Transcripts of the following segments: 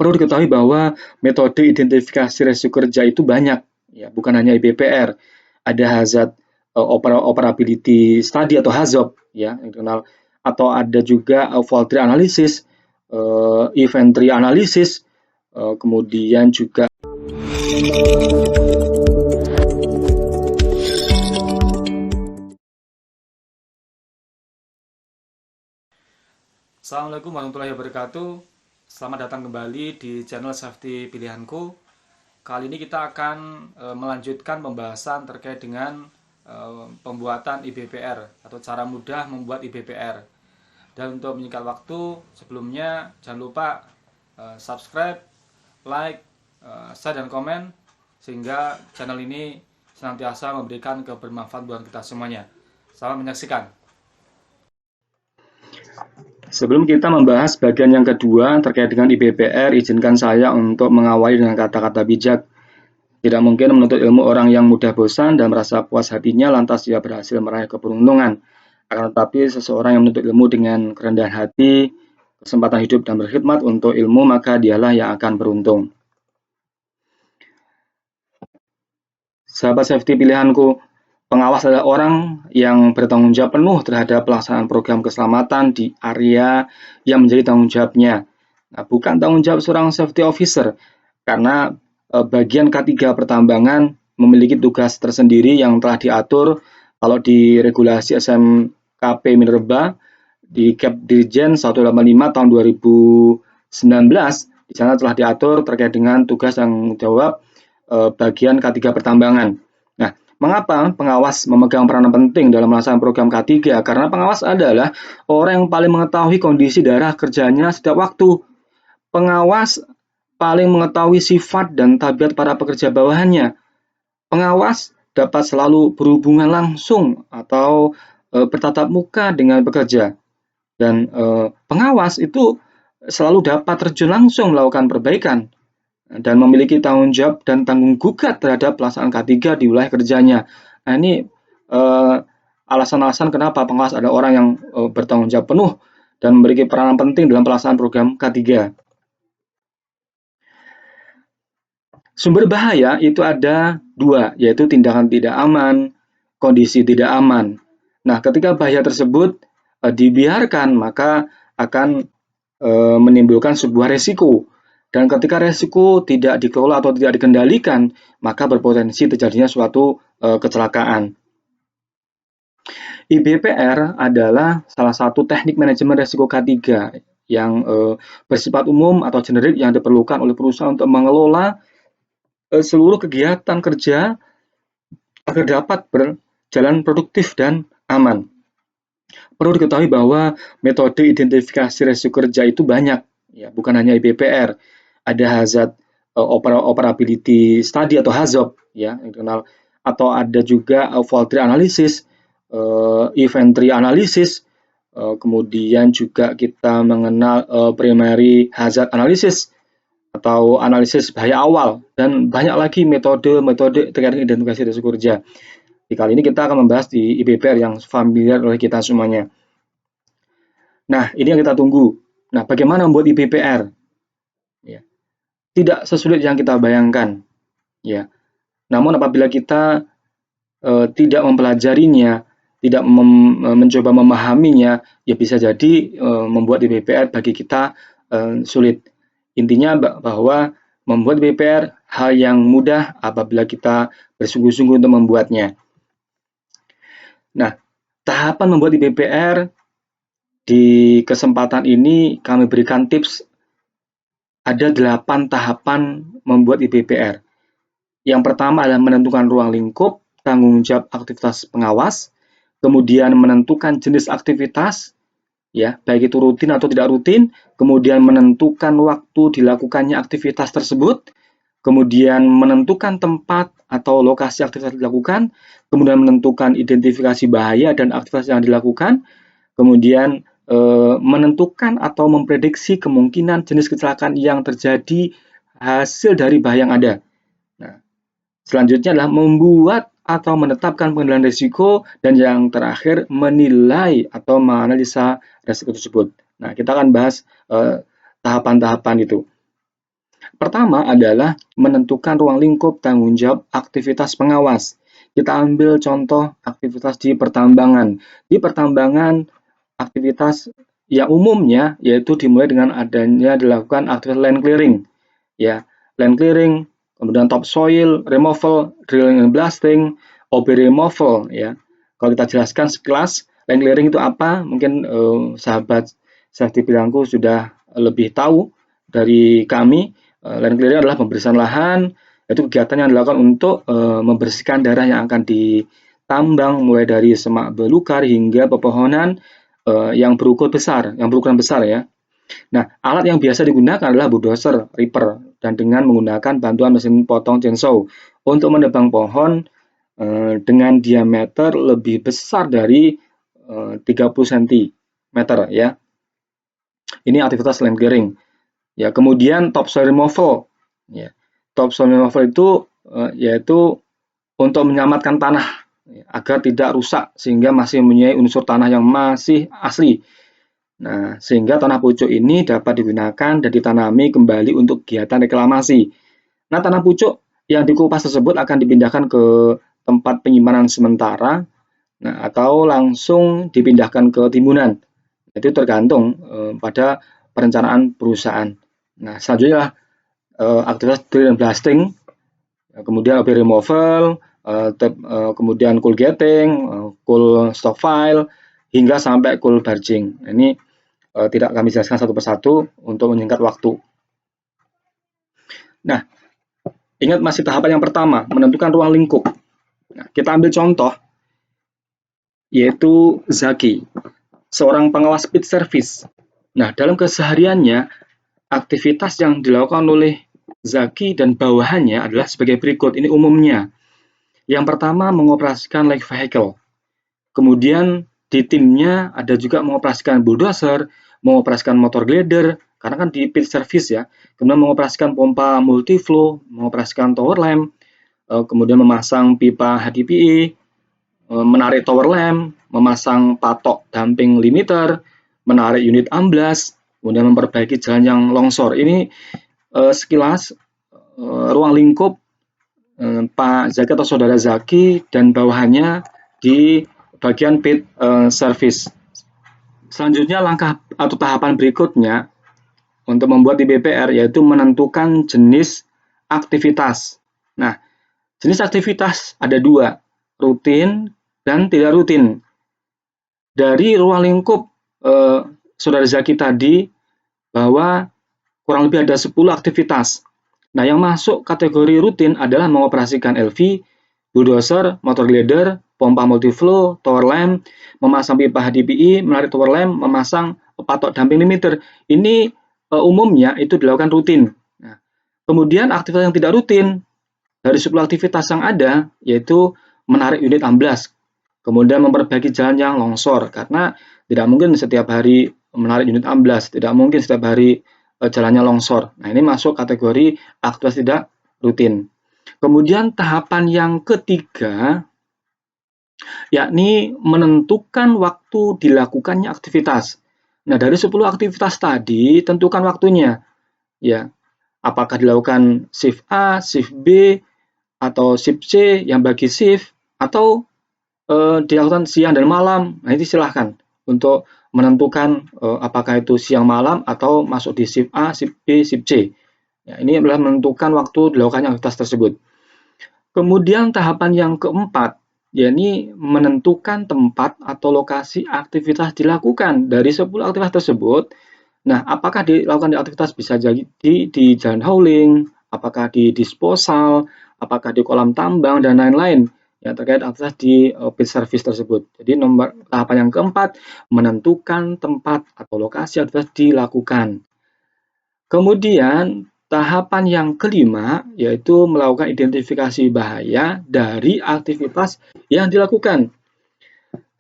Perlu diketahui bahwa metode identifikasi resiko kerja itu banyak, ya, bukan hanya IBPR. Ada hazard operability study atau HAZOP, ya, yang dikenal, atau ada juga fault tree analysis, event tree analysis, kemudian juga Assalamualaikum warahmatullahi wabarakatuh. Selamat datang kembali di channel Safety Pilihanku. Kali ini kita akan melanjutkan pembahasan terkait dengan pembuatan IBPR atau cara mudah membuat IBPR. Dan untuk menyingkat waktu, sebelumnya jangan lupa subscribe, like, share dan komen sehingga channel ini senantiasa memberikan kebermanfaatan buat kita semuanya. Selamat menyaksikan. Sebelum kita membahas bagian yang kedua terkait dengan IBPR, izinkan saya untuk mengawali dengan kata-kata bijak. Tidak mungkin menuntut ilmu orang yang mudah bosan dan merasa puas hatinya lantas ia berhasil meraih keberuntungan. Akan tetapi seseorang yang menuntut ilmu dengan kerendahan hati, kesempatan hidup dan berkhidmat untuk ilmu, maka dialah yang akan beruntung. Sahabat safety pilihanku, pengawas adalah orang yang bertanggung jawab penuh terhadap pelaksanaan program keselamatan di area yang menjadi tanggung jawabnya. Nah, bukan tanggung jawab seorang safety officer, karena bagian K3 pertambangan memiliki tugas tersendiri yang telah diatur kalau di regulasi SMKP Minerba di Kep Dirjen 185 tahun 2019. Di sana telah diatur terkait dengan tugas dan jawab bagian K3 pertambangan. Nah, mengapa pengawas memegang peranan penting dalam melaksanakan program K3? Karena pengawas adalah orang yang paling mengetahui kondisi daerah kerjanya setiap waktu. Pengawas paling mengetahui sifat dan tabiat para pekerja bawahannya. Pengawas dapat selalu berhubungan langsung atau bertatap muka dengan pekerja. Dan pengawas itu selalu dapat terjun langsung melakukan perbaikan dan memiliki tanggung jawab dan tanggung gugat terhadap pelaksanaan K3 di wilayah kerjanya. Nah, ini alasan-alasan kenapa pengawas adalah orang yang bertanggung jawab penuh dan memiliki peranan penting dalam pelaksanaan program K3. Sumber bahaya itu ada dua, yaitu tindakan tidak aman, kondisi tidak aman. Nah, ketika bahaya tersebut dibiarkan, maka akan menimbulkan sebuah resiko. Dan ketika resiko tidak dikelola atau tidak dikendalikan, maka berpotensi terjadinya suatu kecelakaan. IBPR adalah salah satu teknik manajemen resiko K3 yang bersifat umum atau generik yang diperlukan oleh perusahaan untuk mengelola seluruh kegiatan kerja agar dapat berjalan produktif dan aman. Perlu diketahui bahwa metode identifikasi resiko kerja itu banyak, ya, bukan hanya IBPR. Ada hazard operability study atau HAZOP, ya, yang dikenal, atau ada juga fault tree analysis, event tree analysis, kemudian juga kita mengenal primary hazard analysis atau analisis bahaya awal, dan banyak lagi metode-metode terkait dengan identifikasi risiko kerja. Di kali ini kita akan membahas di IBPR yang familiar oleh kita semuanya. Nah, ini yang kita tunggu. Nah, bagaimana membuat IBPR? Ya, tidak sesulit yang kita bayangkan. Ya, namun apabila kita tidak mempelajarinya, tidak mencoba memahaminya, ya bisa jadi membuat IBPR bagi kita sulit. Intinya bahwa membuat IBPR hal yang mudah apabila kita bersungguh-sungguh untuk membuatnya. Nah, tahapan membuat IBPR di kesempatan ini kami berikan tips. Ada 8 tahapan membuat IBPR. Yang pertama adalah menentukan ruang lingkup, tanggung jawab aktivitas pengawas, kemudian menentukan jenis aktivitas, ya, baik itu rutin atau tidak rutin, kemudian menentukan waktu dilakukannya aktivitas tersebut, kemudian menentukan tempat atau lokasi aktivitas dilakukan, kemudian menentukan identifikasi bahaya dan aktivitas yang dilakukan, kemudian menentukan atau memprediksi kemungkinan jenis kecelakaan yang terjadi hasil dari bahaya yang ada. Nah, selanjutnya adalah membuat atau menetapkan pengendalian risiko, dan yang terakhir menilai atau menganalisa risiko tersebut. Nah, kita akan bahas tahapan-tahapan itu. Pertama adalah menentukan ruang lingkup tanggung jawab aktivitas pengawas. Kita ambil contoh aktivitas di pertambangan. Di pertambangan, aktivitas yang umumnya yaitu dimulai dengan adanya dilakukan aktivitas land clearing. Ya, land clearing, kemudian topsoil removal, drilling and blasting, OB removal. Ya, kalau kita jelaskan sekelas land clearing itu apa, mungkin sahabat Safety Pilihanku sudah lebih tahu dari kami. Land clearing adalah pembersihan lahan, itu kegiatan yang dilakukan untuk membersihkan daerah yang akan ditambang, mulai dari semak belukar hingga pepohonan yang berukuran besar ya. Nah, alat yang biasa digunakan adalah bulldozer, ripper, dan dengan menggunakan bantuan mesin potong chainsaw untuk menebang pohon dengan diameter lebih besar dari 30 cm ya. Ini aktivitas land clearing. Ya, kemudian topsoil removal. Ya, topsoil removal itu yaitu untuk menyelamatkan tanah agar tidak rusak sehingga masih mempunyai unsur tanah yang masih asli. Nah, sehingga tanah pucuk ini dapat digunakan dan ditanami kembali untuk kegiatan reklamasi. Nah, tanah pucuk yang dikupas tersebut akan dipindahkan ke tempat penyimpanan sementara, nah, atau langsung dipindahkan ke timbunan. Itu tergantung pada perencanaan perusahaan. Nah, selanjutnya aktivitas drill and blasting, kemudian OB removal, kemudian coal getting, coal stockpile, hingga sampai coal barging. Ini tidak kami jelaskan satu persatu untuk menyingkat waktu. Nah, ingat masih tahapan yang pertama, menentukan ruang lingkup. Nah, kita ambil contoh, yaitu Zaki, seorang pengawas pit service. Nah, dalam kesehariannya, aktivitas yang dilakukan oleh Zaki dan bawahannya adalah sebagai berikut. Ini umumnya. Yang pertama, mengoperasikan light vehicle. Kemudian di timnya ada juga mengoperasikan bulldozer, mengoperasikan motor grader, karena kan di pit service ya. Kemudian mengoperasikan pompa multiflow, mengoperasikan tower lamp, kemudian memasang pipa HDPE, menarik tower lamp, memasang patok damping limiter, menarik unit amblas, kemudian memperbaiki jalan yang longsor. Ini sekilas ruang lingkup Pak Zaki atau Saudara Zaki dan bawahannya di bagian pit service. Selanjutnya langkah atau tahapan berikutnya untuk membuat IBPR yaitu menentukan jenis aktivitas. Nah, jenis aktivitas ada dua, rutin dan tidak rutin. Dari ruang lingkup Saudara Zaki tadi bahwa kurang lebih ada 10 aktivitas. Nah, yang masuk kategori rutin adalah mengoperasikan LV, bulldozer, motor grader, pompa multiflow, tower lamp, memasang pipa HDPE, menarik tower lamp, memasang patok damping limiter. Ini umumnya itu dilakukan rutin. Nah, kemudian aktivitas yang tidak rutin dari 10 aktivitas yang ada yaitu menarik unit amblas, kemudian memperbaiki jalan yang longsor karena tidak mungkin setiap hari menarik unit amblas, tidak mungkin setiap hari jalannya longsor. Nah, ini masuk kategori aktivitas tidak rutin. Kemudian tahapan yang ketiga yakni menentukan waktu dilakukannya aktivitas. Nah, dari 10 aktivitas tadi tentukan waktunya. Ya, apakah dilakukan shift A, shift B, atau shift C yang bagi shift, atau dilakukan siang dan malam. Nah, ini silahkan untuk menentukan apakah itu siang malam atau masuk di shift A, shift B, shift C. Ya, ini adalah menentukan waktu dilakukannya aktivitas tersebut. Kemudian tahapan yang keempat, yakni menentukan tempat atau lokasi aktivitas dilakukan. Dari 10 aktivitas tersebut, nah apakah dilakukan di aktivitas bisa jadi di jalan hauling, apakah di disposal, apakah di kolam tambang, dan lain-lain yang terkait aktivitas di pit service tersebut. Jadi tahapan yang keempat, menentukan tempat atau lokasi aktivitas dilakukan. Kemudian tahapan yang kelima yaitu melakukan identifikasi bahaya dari aktivitas yang dilakukan.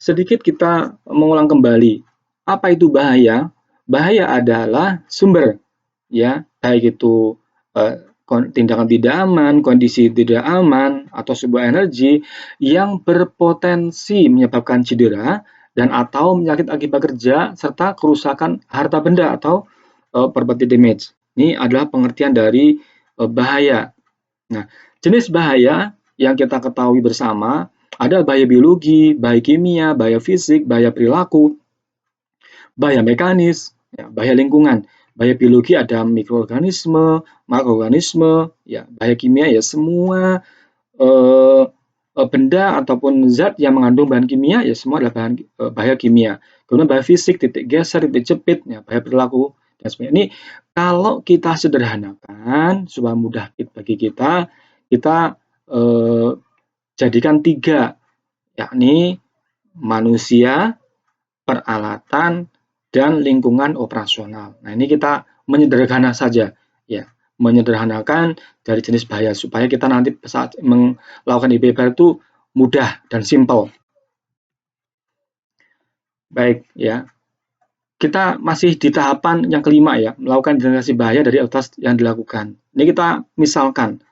Sedikit kita mengulang kembali. Apa itu bahaya? Bahaya adalah sumber, ya, baik itu tindakan tidak aman, kondisi tidak aman, atau sebuah energi yang berpotensi menyebabkan cedera dan atau penyakit akibat kerja serta kerusakan harta benda atau property damage. Ini adalah pengertian dari bahaya. Nah, jenis bahaya yang kita ketahui bersama ada bahaya biologi, bahaya kimia, bahaya fisik, bahaya perilaku, bahaya mekanis, ya, bahaya lingkungan. Bahaya biologi ada mikroorganisme, makroorganisme, ya, bahaya kimia ya semua eh, benda ataupun zat yang mengandung bahan kimia ya semua adalah bahaya kimia. Kemudian bahaya fisik, titik geser, titik jepit, ya, bahaya perilaku dan sebagainya. Ini kalau kita sederhanakan supaya mudah bagi kita jadikan 3, yakni manusia, peralatan, dan lingkungan operasional. Nah, ini kita menyederhanakan saja, ya, menyederhanakan dari jenis bahaya supaya kita nanti saat melakukan IPPR itu mudah dan simpel. Baik, ya. Kita masih di tahapan yang kelima, ya, melakukan identifikasi bahaya dari aktivitas yang dilakukan. Ini kita misalkan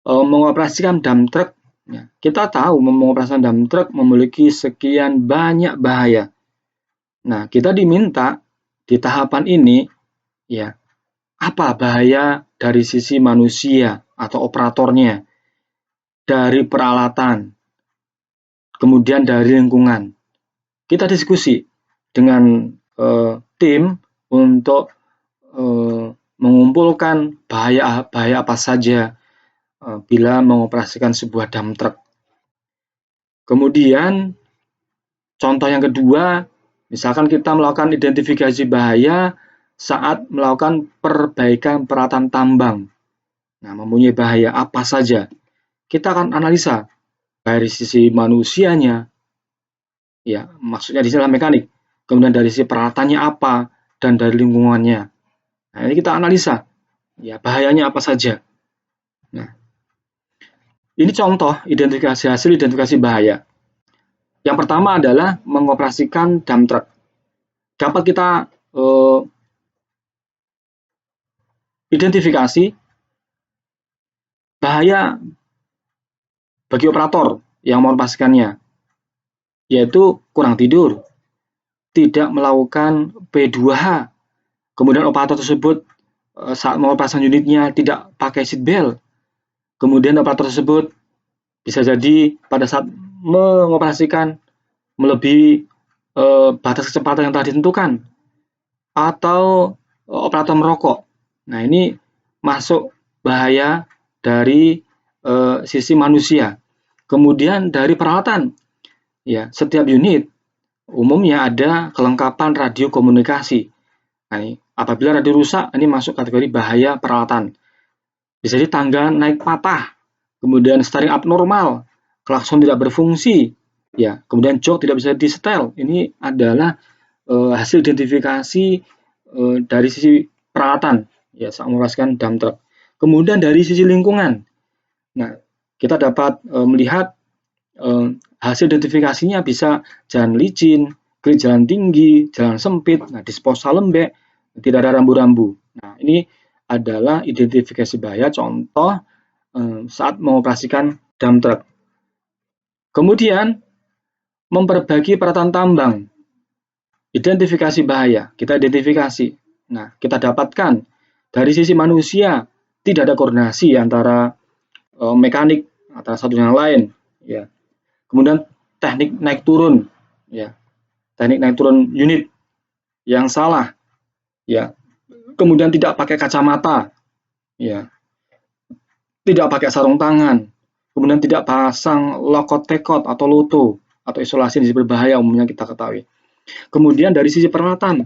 mengoperasikan dump truck. Ya, kita tahu mengoperasikan dump truck memiliki sekian banyak bahaya. Nah, kita diminta di tahapan ini, ya, apa bahaya dari sisi manusia atau operatornya, dari peralatan, kemudian dari lingkungan. Kita diskusi dengan tim untuk mengumpulkan bahaya apa saja bila mengoperasikan sebuah dump truck. Kemudian contoh yang kedua, misalkan kita melakukan identifikasi bahaya saat melakukan perbaikan peralatan tambang. Nah, mempunyai bahaya apa saja? Kita akan analisa dari sisi manusianya, ya, maksudnya di sini adalah mekanik. Kemudian dari sisi peralatannya apa dan dari lingkungannya. Nah, ini kita analisa, ya, bahayanya apa saja. Nah, ini contoh hasil identifikasi bahaya. Yang pertama adalah mengoperasikan dump truck. Dapat kita identifikasi bahaya bagi operator yang mengoperasikannya, yaitu kurang tidur, tidak melakukan P2H, kemudian operator tersebut saat mengoperasikan unitnya tidak pakai seat belt, kemudian operator tersebut bisa jadi pada saat mengoperasikan melebihi batas kecepatan yang telah ditentukan, atau operator merokok. Nah, ini masuk bahaya dari sisi manusia. Kemudian dari peralatan, ya, setiap unit umumnya ada kelengkapan radio komunikasi. Nah, apabila radio rusak, ini masuk kategori bahaya peralatan. Bisa jadi tangga naik patah, kemudian steering abnormal, klakson tidak berfungsi, ya, kemudian jok tidak bisa disetel. Ini adalah hasil identifikasi dari sisi peralatan, ya, saat mengoperasikan dump truck. Kemudian dari sisi lingkungan, nah, kita dapat melihat hasil identifikasinya bisa jalan licin, jalan tinggi, jalan sempit, nah, disposal lembek, tidak ada rambu-rambu. Nah, ini adalah identifikasi bahaya contoh saat mengoperasikan dump truck. Kemudian memperbaiki peralatan tambang. Identifikasi bahaya, kita identifikasi. Nah, kita dapatkan dari sisi manusia tidak ada koordinasi antara mekanik antara satu dengan lain, ya. Kemudian teknik naik turun, ya, teknik naik turun unit yang salah, ya. Kemudian tidak pakai kacamata, ya, tidak pakai sarung tangan, kemudian tidak pasang lokot tekot atau loto atau isolasi yang berbahaya umumnya kita ketahui. Kemudian dari sisi peralatan,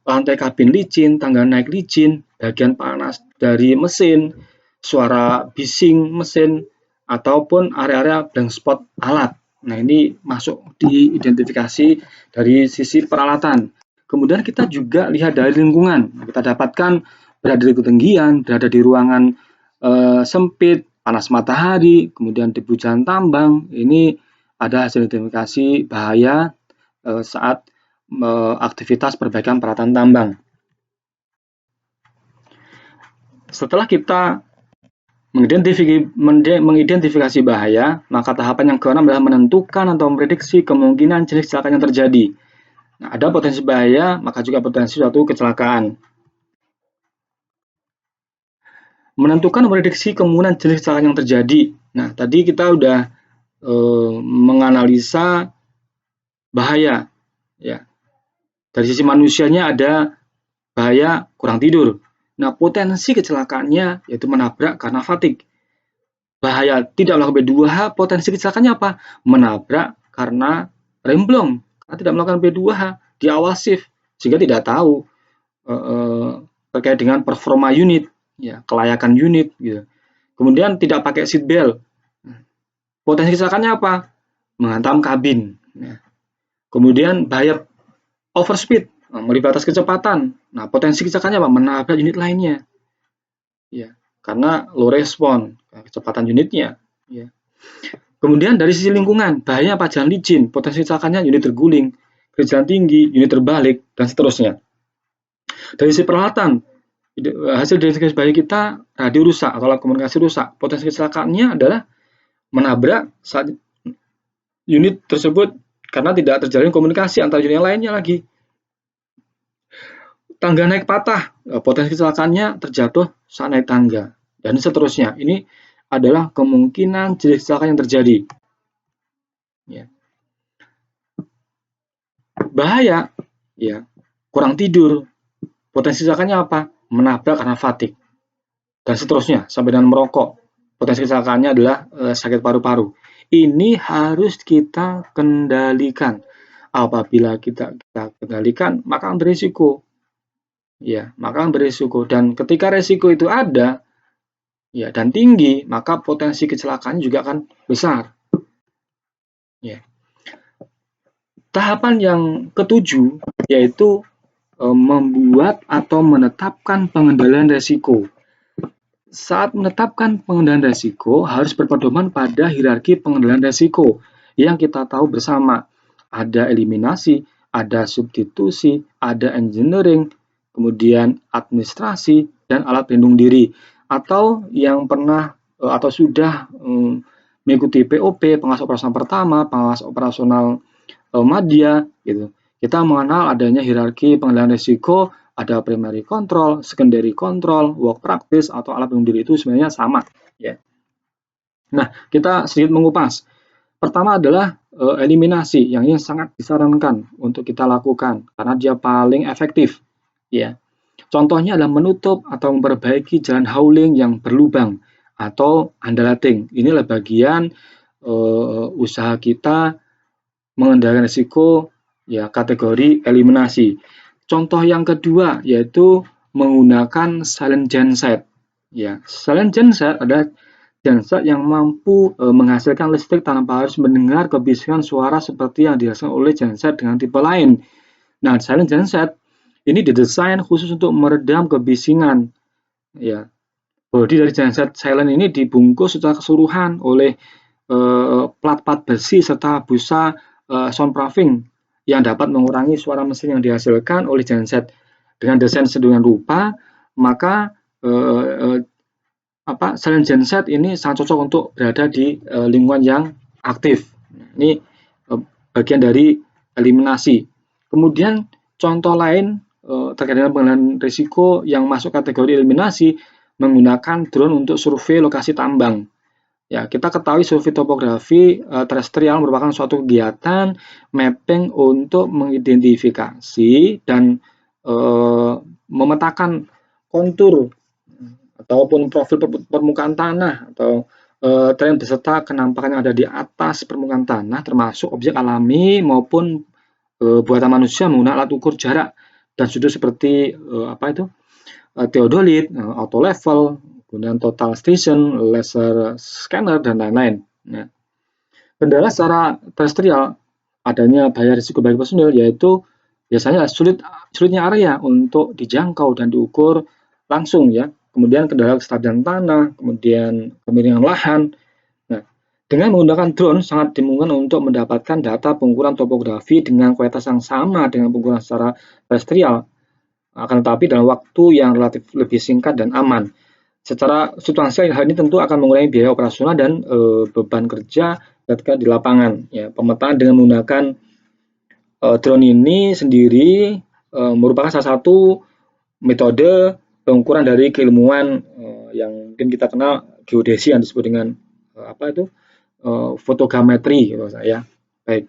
lantai kabin licin, tangga naik licin, bagian panas dari mesin, suara bising mesin, ataupun area-area blank spot alat. Nah, ini masuk di identifikasi dari sisi peralatan. Kemudian kita juga lihat dari lingkungan. Kita dapatkan berada di ketinggian, berada di ruangan sempit, panas matahari, kemudian debu jalan tambang. Ini ada hasil identifikasi bahaya saat aktivitas perbaikan peralatan tambang. Setelah kita mengidentifikasi bahaya, maka tahapan yang keenam adalah menentukan atau memprediksi kemungkinan jenis kecelakaan yang terjadi. Nah, ada potensi bahaya, maka juga potensi suatu kecelakaan. menentukan prediksi kemungkinan jenis kecelakaan yang terjadi. Nah, tadi kita udah menganalisa bahaya, ya. Dari sisi manusianya ada bahaya kurang tidur. Nah, potensi kecelakaannya yaitu menabrak karena fatigue. Bahaya tidak melakukan B2H, potensi kecelakaannya apa? Menabrak karena remblong, karena tidak melakukan B2H di awal shift, sehingga tidak tahu terkait dengan performa unit, ya, kelayakan unit, gitu. Kemudian tidak pakai seat belt. Potensi kecelakaannya apa? Menghantam kabin. Ya. Kemudian bahaya overspeed, melebihi batas kecepatan. Nah, potensi kecelakaannya apa? Menabrak unit lainnya. Ya, karena low respon, kecepatan unitnya. Ya. Kemudian dari sisi lingkungan, bahaya apa? Jalan licin, potensi kecelakaannya unit terguling, jalan tinggi, unit terbalik, dan seterusnya. Dari sisi peralatan, hasil identifikasi bahaya kita, radio rusak atau alat komunikasi rusak, potensi kecelakaannya adalah menabrak saat unit tersebut karena tidak terjalin komunikasi antara unit yang lainnya lagi. Tangga naik patah, potensi kecelakaannya terjatuh saat naik tangga, dan seterusnya. Ini adalah kemungkinan jenis kecelakaan yang terjadi. Ya. Bahaya, ya, kurang tidur, potensi kecelakaannya apa? Menabrak karena fatigue, dan seterusnya, sampai dengan merokok. Potensi kecelakaannya adalah sakit paru-paru. Ini harus kita kendalikan. Apabila kita kendalikan, maka akan berisiko. Ya, maka akan berisiko. Dan ketika resiko itu ada, ya, dan tinggi, maka potensi kecelakaan juga akan besar. Ya. Tahapan yang ketujuh yaitu membuat atau menetapkan pengendalian resiko. Saat menetapkan pengendalian resiko harus berpedoman pada hierarki pengendalian resiko yang kita tahu bersama. Ada eliminasi, ada substitusi, ada engineering, kemudian administrasi, dan alat pelindung diri. Atau yang pernah atau sudah mengikuti POP, pengawas operasional pertama, pengawas operasional madya, gitu. Kita mengenal adanya hierarki pengendalian risiko, ada primary control, secondary control, work practice, atau alat pelindung diri itu sebenarnya sama. Ya. Nah, kita sedikit mengupas. Pertama adalah eliminasi, yang ini sangat disarankan untuk kita lakukan, karena dia paling efektif. Ya. Contohnya adalah menutup atau memperbaiki jalan hauling yang berlubang, atau underlating. Inilah bagian usaha kita mengendalikan risiko, ya, kategori eliminasi. Contoh yang kedua yaitu menggunakan silent genset. Ya, silent genset adalah genset yang mampu menghasilkan listrik tanpa harus mendengar kebisikan suara seperti yang dihasilkan oleh genset dengan tipe lain. Nah, silent genset ini didesain khusus untuk meredam kebisingan. Ya, bodi dari genset silent ini dibungkus secara keseluruhan oleh plat-plat besi serta busa soundproofing yang dapat mengurangi suara mesin yang dihasilkan oleh genset. Dengan desain sedemikian rupa, maka silent genset ini sangat cocok untuk berada di lingkungan yang aktif. Ini bagian dari eliminasi. Kemudian contoh lain terkait dengan pengendalian risiko yang masuk kategori eliminasi, menggunakan drone untuk survei lokasi tambang. Ya, kita ketahui survei topografi terestrial merupakan suatu kegiatan mapping untuk mengidentifikasi dan memetakan kontur ataupun profil permukaan tanah atau tren beserta kenampakan yang ada di atas permukaan tanah, termasuk objek alami maupun buatan manusia menggunakan alat ukur jarak dan sudut seperti theodolit, auto level, kemudian total station, laser scanner, dan lain-lain. Nah, kendala secara terestrial adanya bahaya risiko bagi personil yaitu biasanya sulitnya area untuk dijangkau dan diukur langsung, ya. Kemudian kendala kestabilan tanah, kemudian kemiringan lahan. Nah, dengan menggunakan drone sangat dimungkinkan untuk mendapatkan data pengukuran topografi dengan kualitas yang sama dengan pengukuran secara terestrial, akan tetapi dalam waktu yang relatif lebih singkat dan aman. Secara substansial, hal ini tentu akan mengurangi biaya operasional dan beban kerja ketika di lapangan. Ya, pemetaan dengan menggunakan drone ini sendiri merupakan salah satu metode pengukuran dari keilmuan yang mungkin kita kenal geodesi yang disebut dengan apa itu fotogrametri gitu ya. Baik.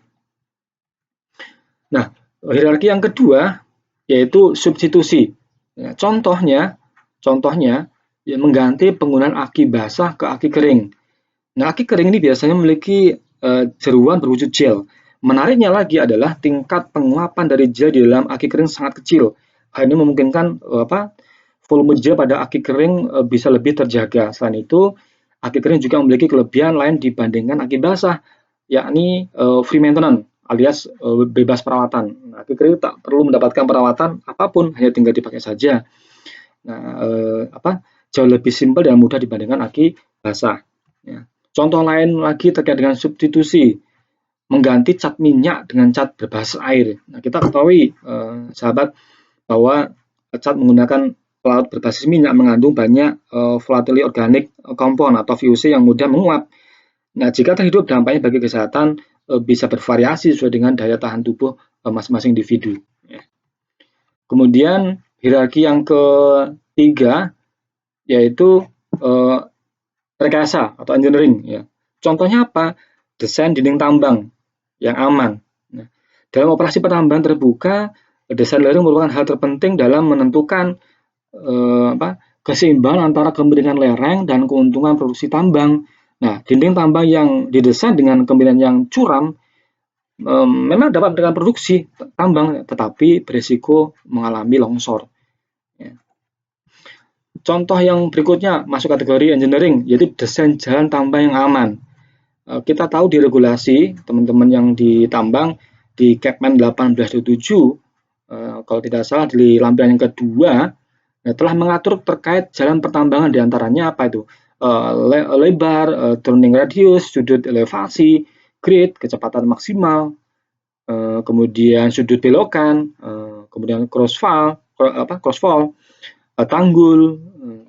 Nah, hierarki yang kedua yaitu substitusi. Ya, contohnya ya, mengganti penggunaan aki basah ke aki kering. Nah, aki kering ini biasanya memiliki jeruan berwujud gel. Menariknya lagi adalah tingkat penguapan dari gel di dalam aki kering sangat kecil. Hal ini memungkinkan volume gel pada aki kering bisa lebih terjaga. Selain itu, aki kering juga memiliki kelebihan lain dibandingkan aki basah, yakni free maintenance alias bebas perawatan. Nah, aki kering tak perlu mendapatkan perawatan apapun, hanya tinggal dipakai saja. Nah, jauh lebih simpel dan mudah dibandingkan aki basah. Ya. Contoh lain lagi terkait dengan substitusi, mengganti cat minyak dengan cat berbasis air. Nah, kita ketahui sahabat bahwa cat menggunakan pelaut berbasis minyak mengandung banyak volatile organic compound atau VOC yang mudah menguap. Nah, jika terhirup dampaknya bagi kesehatan bisa bervariasi sesuai dengan daya tahan tubuh masing-masing individu. Ya. Kemudian hierarki yang ketiga yaitu rekayasa atau engineering. Ya. Contohnya apa? Desain dinding tambang yang aman. Nah, dalam operasi penambangan terbuka, desain lereng merupakan hal terpenting dalam menentukan keseimbangan antara kemiringan lereng dan keuntungan produksi tambang. Nah, dinding tambang yang didesain dengan kemiringan yang curam memang dapat dengan produksi tambang, tetapi berisiko mengalami longsor. Ya. Contoh yang berikutnya masuk kategori engineering, yaitu desain jalan tambang yang aman. Kita tahu di regulasi teman-teman yang di tambang di Kepmen 1827, kalau tidak salah di lampiran yang kedua, telah mengatur terkait jalan pertambangan diantaranya apa itu? Lebar, turning radius, sudut elevasi, grade, kecepatan maksimal, kemudian sudut belokan, kemudian crossfall, tanggul,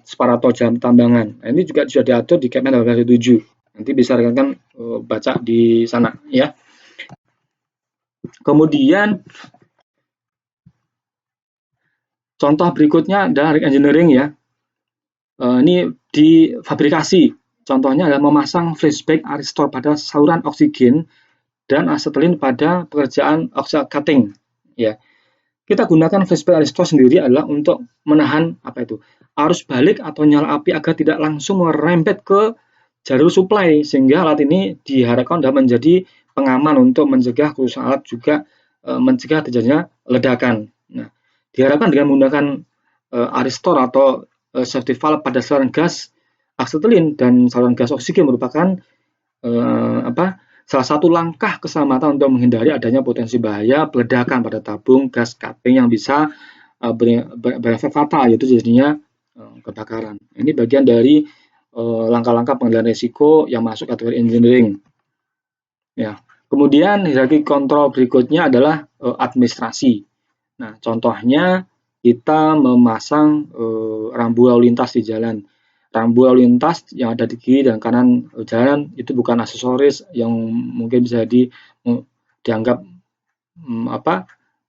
separato jalan pertambangan. Nah, ini juga sudah diatur di Kepmen 1827. Nanti bisa rekan-rekan baca di sana ya. Kemudian contoh berikutnya adalah engineering ya. Ini di fabrikasi. Contohnya adalah memasang flashback aristor pada saluran oksigen dan asetilin pada pekerjaan oxide cutting. Ya, kita gunakan flashback aristor sendiri adalah untuk menahan arus balik atau nyala api agar tidak langsung merembet ke jalur supply, sehingga alat ini diharapkan dapat menjadi pengaman untuk mencegah kerusakan alat juga mencegah terjadinya ledakan. Nah, diharapkan dengan menggunakan aristor atau safety valve pada saluran gas asetilin dan saluran gas oksigen merupakan salah satu langkah keselamatan untuk menghindari adanya potensi bahaya peledakan pada tabung gas cutting yang bisa berefek fatal, yaitu jadinya kebakaran. Ini bagian dari langkah-langkah pengendalian risiko yang masuk kategori engineering. Ya. Kemudian hierarki kontrol berikutnya adalah administrasi. Nah, contohnya kita memasang rambu lalu lintas di jalan. Rambu lalu lintas yang ada di kiri dan kanan jalan itu bukan aksesoris yang mungkin bisa dianggap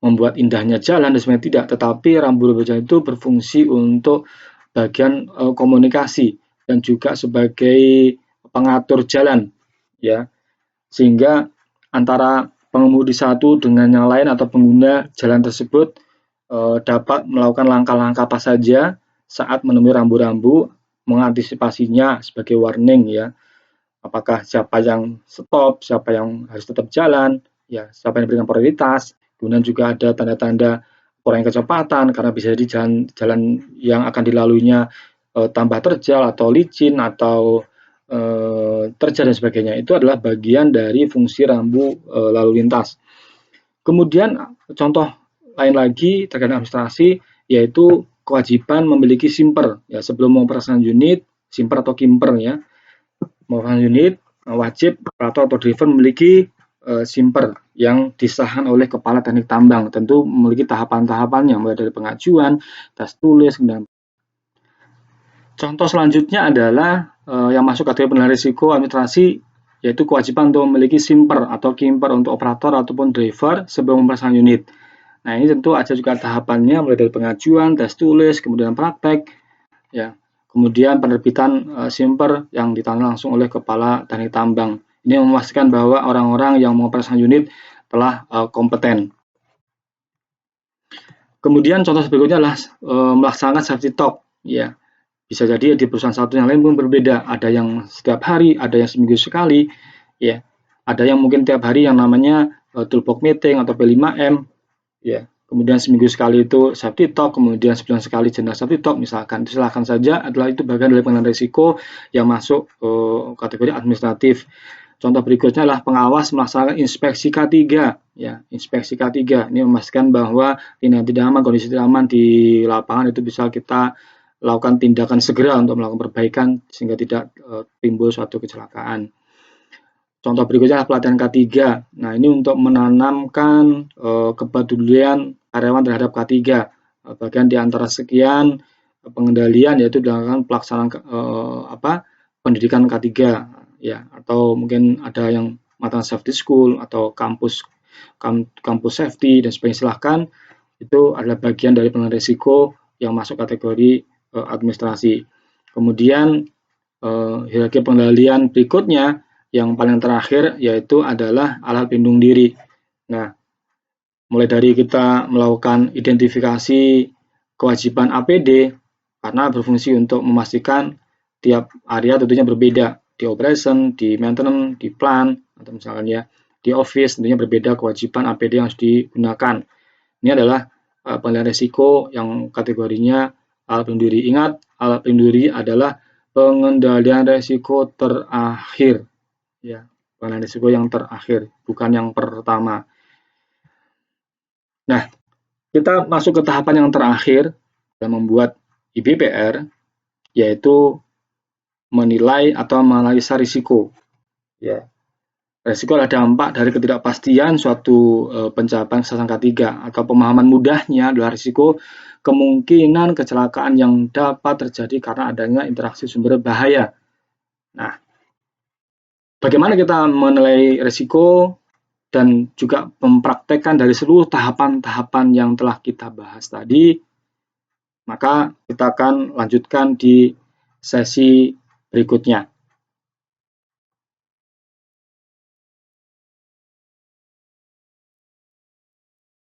membuat indahnya jalan dan sebenarnya tidak, tetapi rambu lalu lintas itu berfungsi untuk bagian komunikasi dan juga sebagai pengatur jalan ya, sehingga antara pengemudi satu dengan yang lain atau pengguna jalan tersebut dapat melakukan langkah-langkah apa saja saat menemui rambu-rambu, mengantisipasinya sebagai warning ya, apakah siapa yang stop, siapa yang harus tetap jalan ya, siapa yang diberikan prioritas. Kemudian juga ada tanda-tanda kurangi kecepatan karena bisa jadi jalan yang akan dilaluinya tambah terjal atau licin atau terjal dan sebagainya. Itu adalah bagian dari fungsi rambu lalu lintas. Kemudian contoh lain lagi terkait administrasi yaitu kewajiban memiliki simper ya, sebelum mengoperasikan unit, simper atau kimper ya. Mengoperasikan unit wajib operator atau driver memiliki simper yang disahkan oleh kepala teknik tambang. Tentu memiliki tahapan-tahapannya mulai dari pengajuan, tes tulis, kemudian contoh selanjutnya adalah yang masuk kategori pengendalian risiko administrasi, yaitu kewajiban untuk memiliki simper atau kimper untuk operator ataupun driver sebelum memasang unit. Nah, ini tentu ada juga tahapannya mulai dari pengajuan, tes tulis, kemudian praktek, ya. kemudian penerbitan simper yang ditangani langsung oleh Kepala Teknik Tambang. Ini memastikan bahwa orang-orang yang mengoperasikan unit telah kompeten. Kemudian contoh berikutnya adalah melaksanakan safety talk. Ya, bisa jadi di perusahaan satu yang lain pun berbeda. Ada yang setiap hari, ada yang seminggu sekali. Ya, ada yang mungkin tiap hari yang namanya toolbox meeting atau P5M. Ya, kemudian seminggu sekali itu safety talk, kemudian sebulan sekali general safety talk misalkan. Silahkan saja, adalah itu bagian dari pengendalian risiko yang masuk kategori administratif. Contoh berikutnya adalah pengawas melaksanakan inspeksi K3. Ya, inspeksi K3 ini memastikan bahwa tidak aman, kondisi tidak aman di lapangan itu bisa kita lakukan tindakan segera untuk melakukan perbaikan sehingga tidak timbul suatu kecelakaan. Contoh berikutnya adalah pelatihan K3. Nah, ini untuk menanamkan kepedulian karyawan terhadap K3. Bagian di antara sekian pengendalian yaitu dilakukan pelaksanaan pendidikan K3 ya, atau mungkin ada yang mata safety school atau kampus safety dan sebagainya. Silahkan, itu adalah bagian dari pengendalian risiko yang masuk kategori administrasi. Kemudian hierarki pengendalian berikutnya yang paling terakhir yaitu adalah alat pelindung diri. Nah, mulai dari kita melakukan identifikasi kewajiban APD karena berfungsi untuk memastikan tiap area tentunya berbeda, di operation, di maintenance, di plant, atau misalkan ya di office tentunya berbeda kewajiban APD yang harus digunakan. Ini adalah penilaian risiko yang kategorinya alat pelindung diri. Ingat, alat pelindung diri adalah pengendalian risiko terakhir. Ya, pengendalian risiko yang terakhir, bukan yang pertama. Nah, kita masuk ke tahapan yang terakhir dalam membuat IBPR, yaitu menilai atau menganalisa risiko. Ya, risiko adalah dampak dari ketidakpastian suatu pencapaian sasaran K3 atau pemahaman mudahnya adalah risiko kemungkinan kecelakaan yang dapat terjadi karena adanya interaksi sumber bahaya. Nah, bagaimana kita menilai risiko dan juga mempraktekkan dari seluruh tahapan-tahapan yang telah kita bahas tadi, maka kita akan lanjutkan di sesi berikutnya.